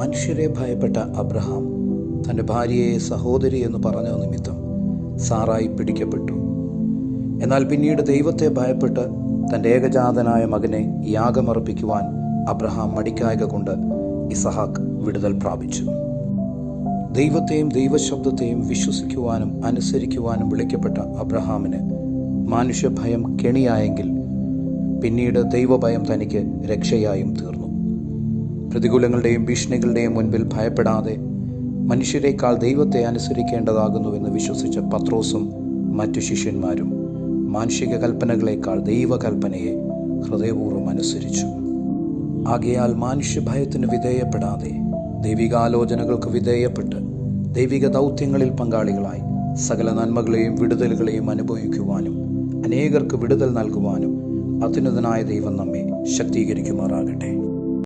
മനുഷ്യരെ ഭയപ്പെട്ട അബ്രഹാം തൻ്റെ ഭാര്യയെ സഹോദരി എന്ന് പറഞ്ഞ നിമിത്തം സാറായി പിടിക്കപ്പെട്ടു. എന്നാൽ പിന്നീട് ദൈവത്തെ ഭയപ്പെട്ട് തൻ്റെ ഏകജാതനായ മകനെ യാഗമർപ്പിക്കുവാൻ അബ്രഹാം മടിക്കായക കൊണ്ട് ഇസഹാക്ക് വിടുതൽ പ്രാപിച്ചു. ദൈവത്തെയും ദൈവശബ്ദത്തെയും വിശ്വസിക്കുവാനും അനുസരിക്കുവാനും വിളിക്കപ്പെട്ട അബ്രഹാമിന് മാനുഷ്യഭയം കെണിയായെങ്കിൽ പിന്നീട് ദൈവഭയം തനിക്ക് രക്ഷയായും തീർന്നു. പ്രതികൂലങ്ങളുടെയും ഭീഷണികളുടെയും മുൻപിൽ ഭയപ്പെടാതെ മനുഷ്യരെക്കാൾ ദൈവത്തെ അനുസരിക്കേണ്ടതാകുന്നുവെന്ന് വിശ്വസിച്ച പത്രോസും മറ്റു ശിഷ്യന്മാരും മാനുഷിക കൽപ്പനകളെക്കാൾ ദൈവകൽപ്പനയെ ഹൃദയപൂർവ്വം അനുസരിച്ചു. ആകയാൽ മാനുഷ്യഭയത്തിന് വിധേയപ്പെടാതെ ദൈവികാലോചനകൾക്ക് വിധേയപ്പെട്ട് ദൈവിക ദൗത്യങ്ങളിൽ പങ്കാളികളായി സകല നന്മകളെയും വിടുതലുകളെയും അനുഭവിക്കുവാനും അനേകർക്ക് വിടുതൽ നൽകുവാനും അത്യുന്നതനായ ദൈവം നമ്മെ ശക്തീകരിക്കുമാറാകട്ടെ.